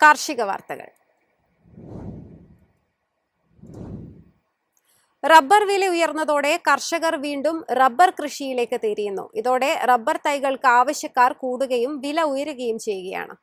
കാർഷിക വാർത്തകൾ. റബ്ബർ വില ഉയർന്നതോടെ കർഷകർ വീണ്ടും റബ്ബർ കൃഷിയിലേക്ക് തിരിയുന്നു. ഇതോടെ റബ്ബർ തൈകൾക്ക് ആവശ്യക്കാർ കൂടുകയും വില ഉയരുകയും ചെയ്യുകയാണ്.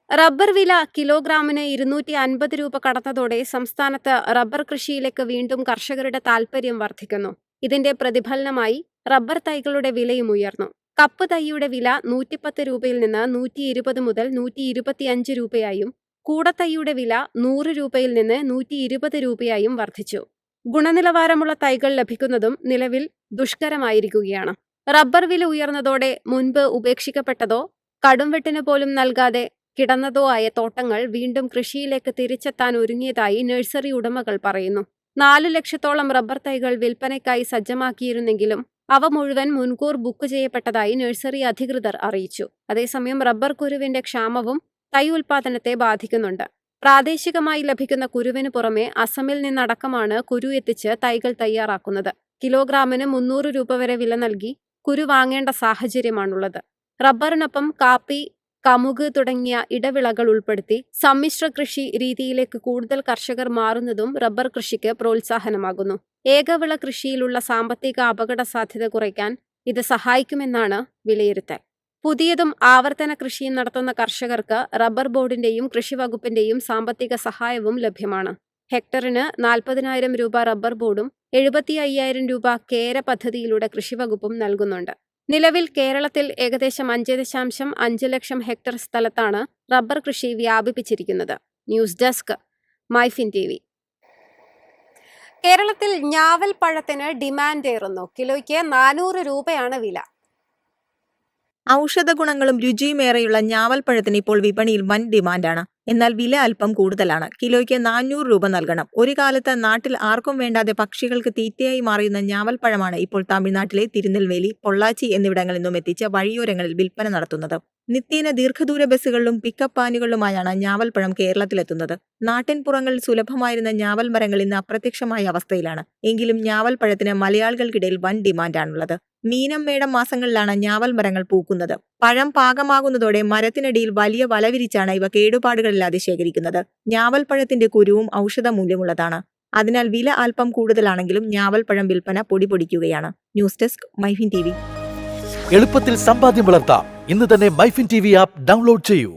റബ്ബർ വില കിലോഗ്രാമിന് 250 രൂപ കടന്നതോടെ സംസ്ഥാനത്ത് റബ്ബർ കൃഷിയിലേക്ക് വീണ്ടും കർഷകരുടെ താൽപര്യം വർദ്ധിക്കുന്നു. ഇതിന്റെ പ്രതിഫലനമായി റബ്ബർ തൈകളുടെ വിലയും ഉയർന്നു. കപ്പ് തൈയുടെ വില 110 രൂപയിൽ നിന്ന് 120 മുതൽ 125 രൂപയായും കൂടത്തൈയുടെ വില 100 രൂപയിൽ നിന്ന് 120 രൂപയായും വർദ്ധിച്ചു. ഗുണനിലവാരമുള്ള തൈകൾ ലഭിക്കുന്നതും നിലവിൽ ദുഷ്കരമായിരിക്കുകയാണ്. റബ്ബർ വില ഉയർന്നതോടെ മുൻപ് ഉപേക്ഷിക്കപ്പെട്ടതോ കടുംവെട്ടിന് പോലും നൽകാതെ കിടന്നതോ ആയ തോട്ടങ്ങൾ വീണ്ടും കൃഷിയിലേക്ക് തിരിച്ചെത്താൻ ഒരുങ്ങിയതായി നഴ്സറി ഉടമകൾ പറയുന്നു. 4 ലക്ഷത്തോളം റബ്ബർ തൈകൾ വിൽപ്പനയ്ക്കായി സജ്ജമാക്കിയിരുന്നെങ്കിലും അവ മുഴുവൻ മുൻകൂർ ബുക്ക് ചെയ്യപ്പെട്ടതായി നഴ്സറി അധികൃതർ അറിയിച്ചു. അതേസമയം റബ്ബർ കുരുവിന്റെ ക്ഷാമവും തൈ ഉൽപാദനത്തെ ബാധിക്കുന്നുണ്ട്. പ്രാദേശികമായി ലഭിക്കുന്ന കുരുവിന് പുറമെ അസമിൽ നിന്നടക്കമാണ് കുരു എത്തിച്ച് തൈകൾ തയ്യാറാക്കുന്നത്. കിലോഗ്രാമിന് 300 രൂപ വരെ വില നൽകി കുരു വാങ്ങേണ്ട സാഹചര്യമാണുള്ളത്. റബ്ബറിനൊപ്പം കാപ്പി, കമുക് തുടങ്ങിയ ഇടവിളകൾ ഉൾപ്പെടുത്തി സമ്മിശ്ര കൃഷി രീതിയിലേക്ക് കൂടുതൽ കർഷകർ മാറുന്നതും റബ്ബർ കൃഷിക്ക് പ്രോത്സാഹനമാകുന്നു. ഏകവിള കൃഷിയിലുള്ള സാമ്പത്തിക അപകട സാധ്യത കുറയ്ക്കാൻ ഇത് സഹായിക്കുമെന്നാണ് വിലയിരുത്തൽ. പുതിയതും ആവർത്തന കൃഷിയും നടത്തുന്ന കർഷകർക്ക് റബ്ബർ ബോർഡിന്റെയും കൃഷി വകുപ്പിന്റെയും സാമ്പത്തിക സഹായവും ലഭ്യമാണ്. ഹെക്ടറിന് 40,000 രൂപ റബ്ബർ ബോർഡും 75,000 രൂപ കേര പദ്ധതിയിലൂടെ കൃഷിവകുപ്പും നൽകുന്നുണ്ട്. നിലവിൽ കേരളത്തിൽ ഏകദേശം 5.5 ലക്ഷം ഹെക്ടർ സ്ഥലത്താണ് റബ്ബർ കൃഷി വ്യാപിപ്പിച്ചിരിക്കുന്നത്. News desk, MyFin TV. കേരളത്തിൽ ഞാവൽ പഴത്തിന് ഡിമാൻഡ് ഏറുന്നു. കിലോയ്ക്ക് 400 രൂപയാണ് വില. ഔഷധ ഗുണങ്ങളും രുചിയുമേറെയുള്ള ഞാവൽപ്പഴത്തിന് ഇപ്പോൾ വിപണിയിൽ വൻ ഡിമാൻഡാണ്. എന്നാൽ വില അല്പം കൂടുതലാണ്. കിലോയ്ക്ക് 400 രൂപ നൽകണം. ഒരു കാലത്ത് നാട്ടിൽ ആർക്കും വേണ്ടാതെ പക്ഷികൾക്ക് തീറ്റയായി മാറിയുന്ന ഞാവൽപ്പഴമാണ് ഇപ്പോൾ തമിഴ്നാട്ടിലെ തിരുനെൽവേലി, പൊള്ളാച്ചി എന്നിവിടങ്ങളിൽ നിന്നും എത്തിച്ച് വഴിയോരങ്ങളിൽ വിൽപ്പന നടത്തുന്നത്. നിത്യേന ദീർഘദൂര ബസ്സുകളിലും പിക്കപ്പ് വാനുകളിലുമായാണ് ഞാവൽപ്പഴം കേരളത്തിലെത്തുന്നത്. നാട്ടിൻപുറങ്ങളിൽ സുലഭമായിരുന്ന ഞാവൽ മരങ്ങൾ ഇന്ന് അപ്രത്യക്ഷമായ അവസ്ഥയിലാണ്. എങ്കിലും ഞാവൽപ്പഴത്തിന് മലയാളികൾക്കിടയിൽ വൻ ഡിമാൻഡാണുള്ളത്. മീനം മേടം മാസങ്ങളിലാണ് ഞാവൽ മരങ്ങൾ പൂക്കുന്നത്. പഴം പാകമാകുന്നതോടെ മരത്തിനടിയിൽ വലിയ വല വിരിച്ചാണ് ഇവ കേടുപാടുകളില്ലാതെ ശേഖരിക്കുന്നത്. ഞാവൽപ്പഴത്തിന്റെ കുരുവും ഔഷധമൂല്യമുള്ളതാണ്. അതിനാൽ വില അല്പം കൂടുതലാണെങ്കിലും ഞാവൽപ്പഴം വിൽപ്പന പൊടിപൊടിക്കുകയാണ്. News desk, MyFin TV. എളുപ്പത്തിൽ സമ്പാദ്യം വളർത്താം. ഇന്ന് തന്നെ മൈഫിൻ TV ആപ്പ് ഡൗൺലോഡ് ചെയ്യൂ.